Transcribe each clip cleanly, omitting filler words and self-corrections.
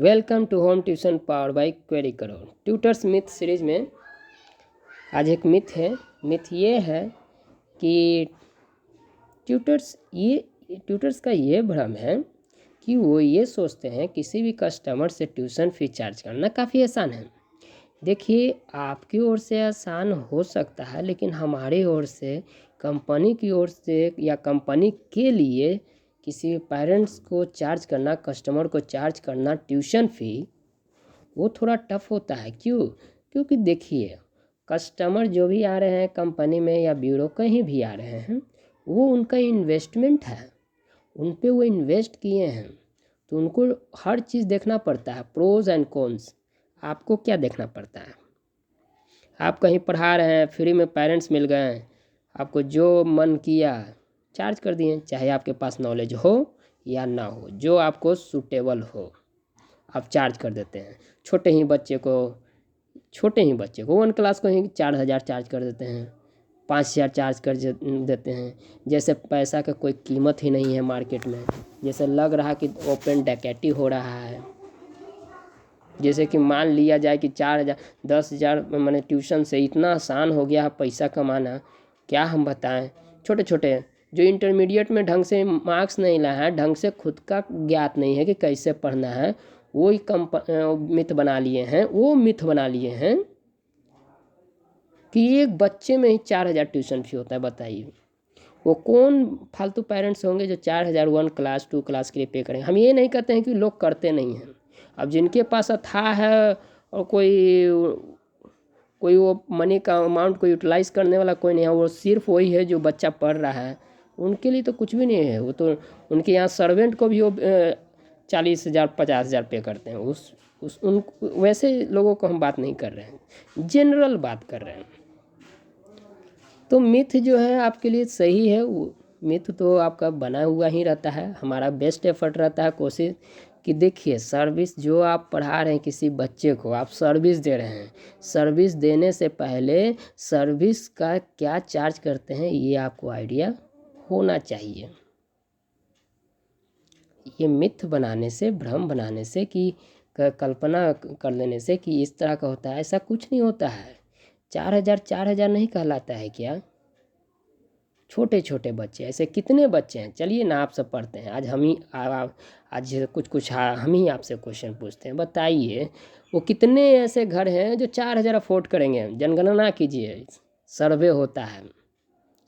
Welcome to home tuition power by query करो। Tutors myth series में आज एक मिथ है। मिथ ये है कि ट्यूटर्स का ये भ्रम है कि वो ये सोचते हैं किसी भी कस्टमर से ट्यूशन फी चार्ज करना काफ़ी आसान है। देखिए, आपकी ओर से आसान हो सकता है, लेकिन हमारी ओर से, कंपनी की ओर से या कंपनी के लिए किसी पेरेंट्स को चार्ज करना, कस्टमर को चार्ज करना ट्यूशन फ़ी, वो थोड़ा टफ होता है। क्योंकि देखिए, कस्टमर जो भी आ रहे हैं कंपनी में या ब्यूरो कहीं भी आ रहे हैं, वो उनका इन्वेस्टमेंट है, उन पे वो इन्वेस्ट किए हैं, तो उनको हर चीज़ देखना पड़ता है, प्रोज एंड कॉन्स। आपको क्या देखना पड़ता है? आप कहीं पढ़ा रहे हैं, फ्री में पेरेंट्स मिल गए, आपको जो मन किया चार्ज कर दिए, चाहे आपके पास नॉलेज हो या ना हो, जो आपको सूटेबल हो आप चार्ज कर देते हैं। छोटे ही बच्चे को 1 क्लास को ही 4,000 चार्ज कर देते हैं, 5,000 चार्ज कर देते हैं, जैसे पैसा का कोई कीमत ही नहीं है मार्केट में। जैसे लग रहा कि ओपन डकैती हो रहा है। जैसे कि मान लिया जाए कि 4,000 10,000 मैंने ट्यूशन से इतना आसान हो गया है पैसा कमाना, क्या हम बताएं। छोटे छोटे जो इंटरमीडिएट में ढंग से मार्क्स नहीं लाया है, ढंग से खुद का ज्ञात नहीं है कि कैसे पढ़ना है, वो ही मिथ बना लिए हैं कि एक बच्चे में ही 4,000 ट्यूशन फी होता है। बताइए, वो कौन फालतू पेरेंट्स होंगे जो 4,000 1 क्लास 2 क्लास के लिए पे करें। हम ये नहीं कहते हैं कि लोग करते नहीं हैं। अब जिनके पास अथाह है और कोई वो मनी का अमाउंट को यूटिलाइज करने वाला कोई नहीं है, वो सिर्फ वही है जो बच्चा पढ़ रहा है, उनके लिए तो कुछ भी नहीं है। वो तो उनके यहाँ सर्वेंट को भी वो 40,000 50,000 पे करते हैं। उन वैसे लोगों को हम बात नहीं कर रहे हैं, जनरल बात कर रहे हैं। तो मिथ जो है आपके लिए सही है, वो मिथ तो आपका बना हुआ ही रहता है। हमारा बेस्ट एफर्ट रहता है, कोशिश कि देखिए, सर्विस जो आप पढ़ा रहे हैं, किसी बच्चे को आप सर्विस दे रहे हैं, सर्विस देने से पहले सर्विस का क्या चार्ज करते हैं ये आपको आइडिया होना चाहिए। ये मिथ बनाने से, भ्रम बनाने से, कि कल्पना कर लेने से कि इस तरह का होता है, ऐसा कुछ नहीं होता है। 4,000 नहीं कहलाता है क्या? छोटे छोटे बच्चे, ऐसे कितने बच्चे हैं? चलिए ना, आप सब पढ़ते हैं। आज हम ही आपसे क्वेश्चन पूछते हैं। बताइए, वो कितने ऐसे घर हैं जो 4,000 अफोर्ड करेंगे? जनगणना कीजिए, सर्वे होता है,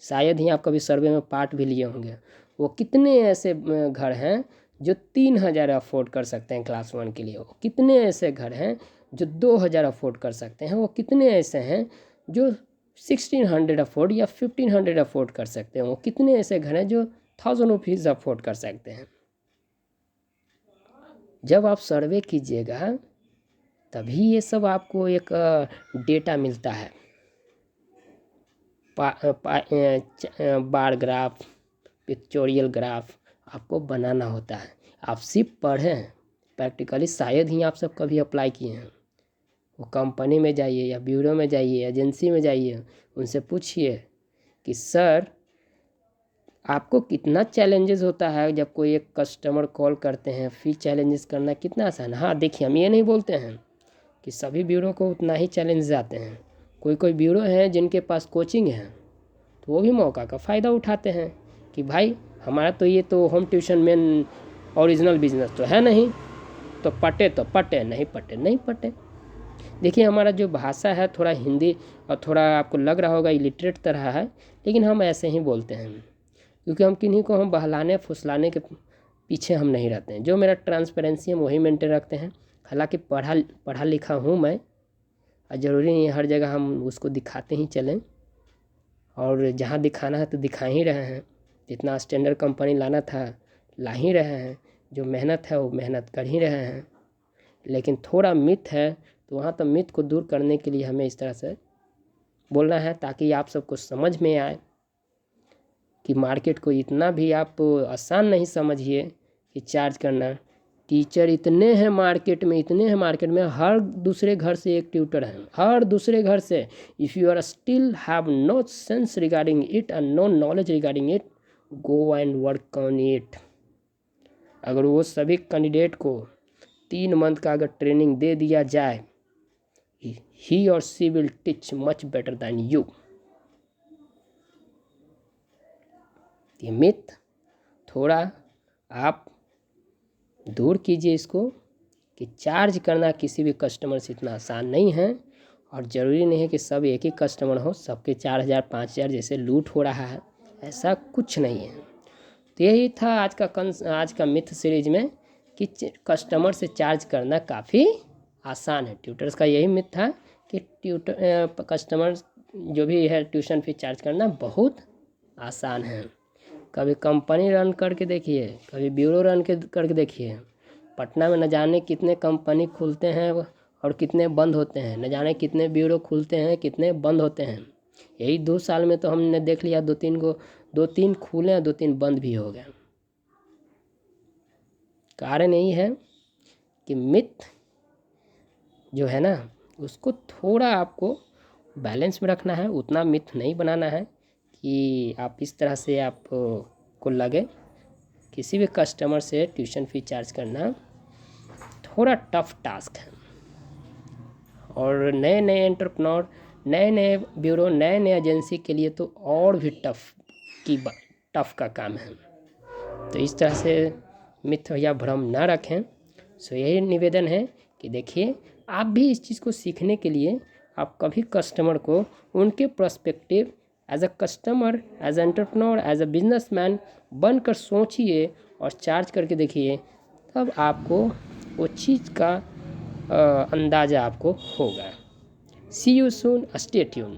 शायद ही आप कभी सर्वे में पार्ट भी लिए होंगे। वो कितने ऐसे घर हैं जो 3,000 अफोर्ड कर सकते हैं क्लास 1 के लिए? वो कितने ऐसे घर हैं जो 2,000 अफोर्ड कर सकते हैं? वो कितने ऐसे हैं जो 1,600 अफोर्ड या 1,500 अफोर्ड कर सकते हैं? वो कितने ऐसे घर हैं जो 1,000 रुपीज़ अफोर्ड कर सकते हैं? जब आप सर्वे कीजिएगा तभी ये सब आपको एक डेटा मिलता है। बार ग्राफ, पिक्चोरियल ग्राफ आपको बनाना होता है। आप सिर्फ पढ़ें, प्रैक्टिकली शायद ही आप सब कभी अप्लाई किए हैं। वो कंपनी में जाइए या ब्यूरो में जाइए, एजेंसी में जाइए, उनसे पूछिए कि सर आपको कितना चैलेंजेस होता है जब कोई एक कस्टमर कॉल करते हैं, फिर चैलेंजेस करना कितना आसान है। हाँ देखिए, हम ये नहीं बोलते हैं कि सभी ब्यूरो को उतना ही चैलेंजेस आते हैं। कोई ब्यूरो हैं जिनके पास कोचिंग है, तो वो भी मौका का फ़ायदा उठाते हैं कि भाई हमारा तो ये तो होम ट्यूशन में ओरिजिनल बिजनेस तो है नहीं, तो पटे, नहीं पटे। देखिए, हमारा जो भाषा है थोड़ा हिंदी और थोड़ा आपको लग रहा होगा इलिटरेट तरह है, लेकिन हम ऐसे ही बोलते हैं क्योंकि हम किन्हीं को हम बहलाने फुसलाने के पीछे हम नहीं रहते हैं। जो मेरा ट्रांसपेरेंसी हम वही मेंटेन रखते हैं। हालांकि पढ़ा लिखा हूँ मैं, और ज़रूरी नहीं है हर जगह हम उसको दिखाते ही चलें, और जहाँ दिखाना है तो दिखा ही रहे हैं। जितना स्टैंडर्ड कंपनी लाना था ला ही रहे हैं, जो मेहनत है वो मेहनत कर ही रहे हैं। लेकिन थोड़ा मिथ है, तो वहाँ तो मिथ को दूर करने के लिए हमें इस तरह से बोलना है, ताकि आप सबको समझ में आए कि मार्केट को इतना भी आप आसान नहीं समझिए कि चार्ज करना। टीचर इतने हैं मार्केट में, हर दूसरे घर से एक ट्यूटर है, हर दूसरे घर से। If you are still have no sense regarding it and no knowledge regarding it, go and work on it. अगर वो सभी कैंडिडेट को 3 मंथ का अगर ट्रेनिंग दे दिया जाए, ही और she will teach much better than you. ये मिथ थोड़ा आप दूर कीजिए इसको, कि चार्ज करना किसी भी कस्टमर से इतना आसान नहीं है, और ज़रूरी नहीं है कि सब एक ही कस्टमर हो, सबके 4000 5000 जैसे लूट हो रहा है, ऐसा कुछ नहीं है। तो यही था आज का मिथ सीरीज में, कि कस्टमर से चार्ज करना काफ़ी आसान है। ट्यूटर्स का यही मिथ था कि कस्टमर जो भी है ट्यूशन फीस चार्ज करना बहुत आसान है। कभी कंपनी रन करके देखिए, कभी ब्यूरो रन करके देखिए, पटना में न जाने कितने कंपनी खुलते हैं और कितने बंद होते हैं, न जाने कितने ब्यूरो खुलते हैं कितने बंद होते हैं। यही 2 साल में तो हमने देख लिया 2-3 खुले, 2-3 बंद भी हो गए। कारण यही है कि मिथ जो है ना, उसको थोड़ा आपको बैलेंस में रखना है, उतना मिथ नहीं बनाना है कि आप इस तरह से आपको लगे। किसी भी कस्टमर से ट्यूशन फीस चार्ज करना थोड़ा टफ टास्क है, और नए नए एंटरप्रेन्योर, नए नए ब्यूरो, नए नए एजेंसी के लिए तो और भी टफ का काम है। तो इस तरह से मिथ या भ्रम ना रखें। सो यही निवेदन है कि देखिए, आप भी इस चीज़ को सीखने के लिए आप कभी कस्टमर को उनके perspective as a customer, as entrepreneur, as a businessman बनकर सोचिए और चार्ज करके देखिए, तब आपको वो चीज़ का अंदाज़ा आपको होगा। सी यू सून, स्टे ट्यून।